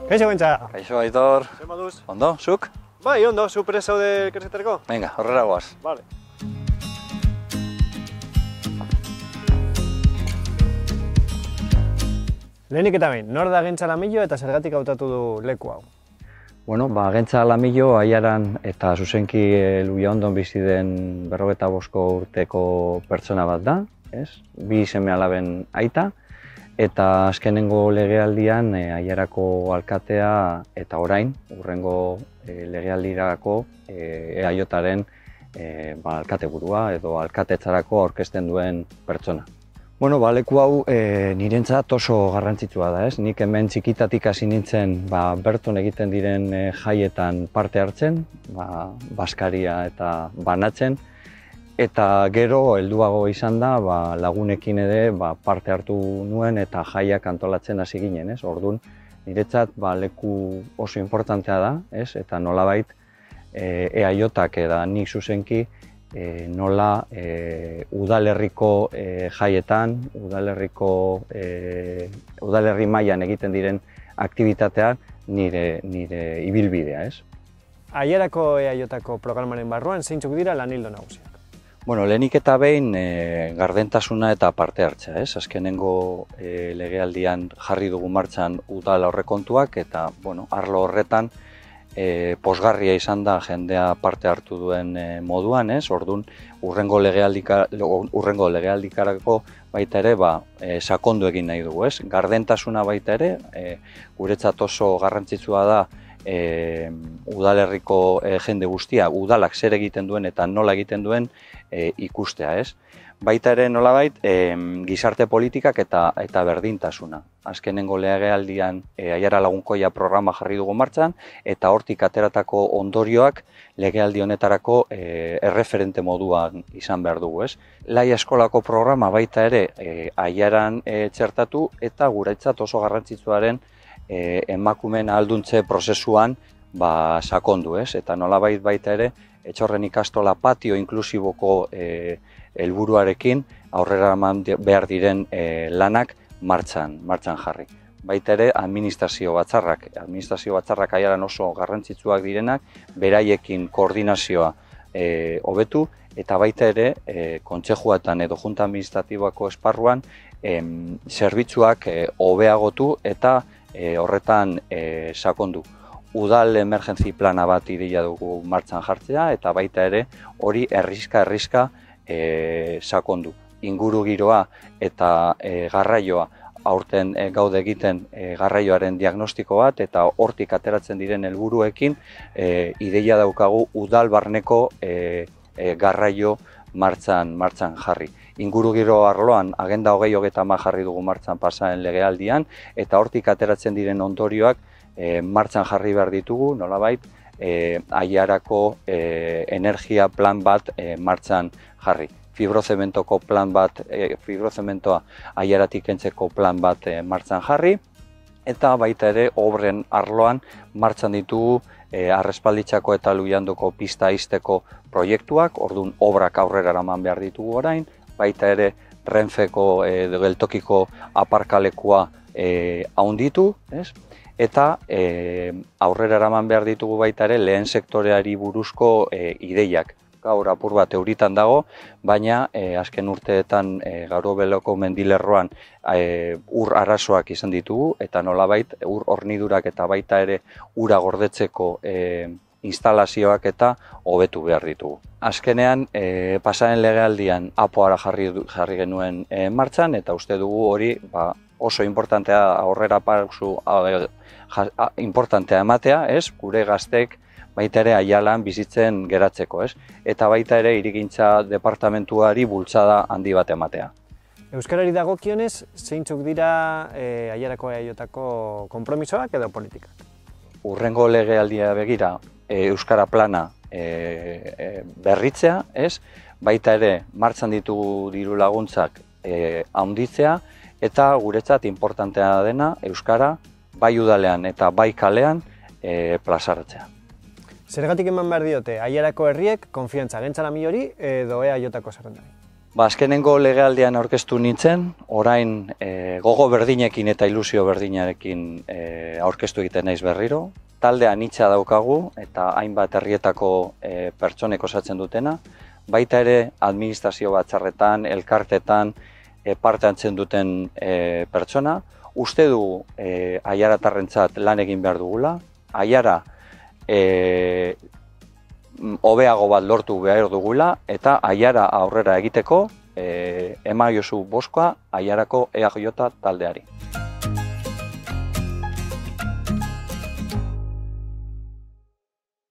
Kaixo Bentsa! Kaixo, Aitor. Zer moduz? Ondo, zuk? Bai, ondo, zu prest zaude kerseterako? Venga, horrela goaz. Vale. Lehenik eta behin, nor da Gentza Lamillo eta zergatik hautatu du leku hau? Bueno, Gentza Lamillo Aiaran eta zuzenki Luiondon bizi den 45 urteko pertsona bat da, ez? Bi seme-alaben aita, eta azkenengo legealdian Aiarako alkatea eta orain, hurrengo legealdirako EAJaren alkateburua edo alkatetzarako aurkezten duen pertsona. Bueno, leku hau nirentzat oso garrantzitsua da, ez? Nik hemen txikitatik hasi nintzen berton egiten diren jaietan parte hartzen, baskaria eta banatzen, eta gero helduago izan da lagunekin ere parte hartu nuen eta jaiak antolatzen hasi ginen, ez? Orduan, niretzat leku oso importantea da, ez? Eta nolabait EAJak eta nik zuzenki nola udalerriko jaietan, udalerri mailan egiten diren aktibitateak nire ibilbidea, ez? Aiarako EAJako programaren barruan zeintzuk dira lan ildo nagusiak? Bueno, lehenik eta behin gardentasuna eta parte hartzea, ez? Azkenengo legealdian jarri dugu martxan udal aurrekontuak eta, bueno, arlo horretan posgarria izan da jendea parte hartu duen moduan, ez? Orduan, hurrengo legealdikarako baita ere sakondu egin nahi dugu, ez? Gardentasuna baita ere, guretzat oso garrantzitsua da udalerriko jende guztia, udalak zer egiten duen eta nola egiten duen ikustea, ez? Baita ere nolabait gizarte politikak eta berdintasuna. Azkenengo legealdian Aiara Lagunkoia programa jarri dugu martxan eta hortik ateratako ondorioak legealdi honetarako erreferente moduan izan behar dugu, ez? Laia eskolako programa baita ere Aiaran txertatu eta guretzat oso garrantzitsuaren emakumeen ahalduntze prozesuan sakondu, ez? Eta nolabait baita ere Etxorren ikastola patio inklusiboko helburuarekin aurrera eman behar diren lanak martxan jarri. Baita ere administrazio batzarrak Aiaran oso garrantzitsuak direnak, beraiekin koordinazioa hobetu eta baita ere kontsejuatan edo junta administratiboako esparruan zerbitzuak hobeagotu eta horretan sakondu. Udal emergentzi plana bat ideia dugu martxan jartzea eta baita ere hori herriska sakondu. Inguru giroa eta garraioa aurten gaude egiten garraioaren diagnostiko bat eta hortik ateratzen diren helburuekin ideia daukagu udal barneko garraio martxan jarri. Inguru giro arloan Agenda 2030 jarri dugu martxan pasaren legealdian eta hortik ateratzen diren ondorioak martxan jarri behar ditugu, nolabait, Aiarako energia plan bat martxan jarri. Fibrozementoa Aiaratik kentzeko plan bat martxan jarri, eta baita ere obren arloan martxan ditugu Arrespalditxako eta Luiandoko pista ixteko proiektuak, orduan obrak aurrera eraman behar ditugu orain, baita ere Renfeko geltokiko aparkalekua haunditu, ez? Eta aurrera eraman behar ditugu baita ere lehen sektoreari buruzko ideiak. Gaur apur bat euritan dago, baina azken urteetan Garobeloko mendilerroan ur arazoak izan ditugu eta nolabait ur hornidurak eta baita ere ura gordetzeko instalazioak eta hobetu behar ditugu. Azkenean pasaren legealdian apoara jarri genuen martxan eta uste dugu hori oso importantea aurrera pausu importantea ematea, ez? Gure gaztek baita ere Aialan bizitzen geratzeko, ez? Eta baita ere hirigintza departamentuari bultzada handi bat ematea. Euskarari dagokionez, zeintzuk dira Aiarako EAJako konpromisoak edo politikak? Hurrengo legealdia begira Euskara plana berritzea, ez? Baita ere martxan ditugu diru laguntzak handitzea eta guretzat importantea dena Euskara bai udalean eta bai kalean plazaratzea. Zergatik eman behar diote Aiarako herriek konfiantza Gentza Lamillori edo EAJako zerrendari? Azkenengo legealdian aurkeztu nintzen, orain gogo berdinekin eta ilusio berdinarekin aurkeztu egiten naiz berriro. Talde anitza daukagu eta hainbat herrietako pertsonek osatzen dutena, baita ere administrazio batzarretan, elkartetan parte hartzen duten pertsona. Uste du aiaratarrentzat lan egin behar dugula, aiara hobeago bat lortu behar dugula eta aiara aurrera egiteko emaiozu bozka aiarako EAJ taldeari.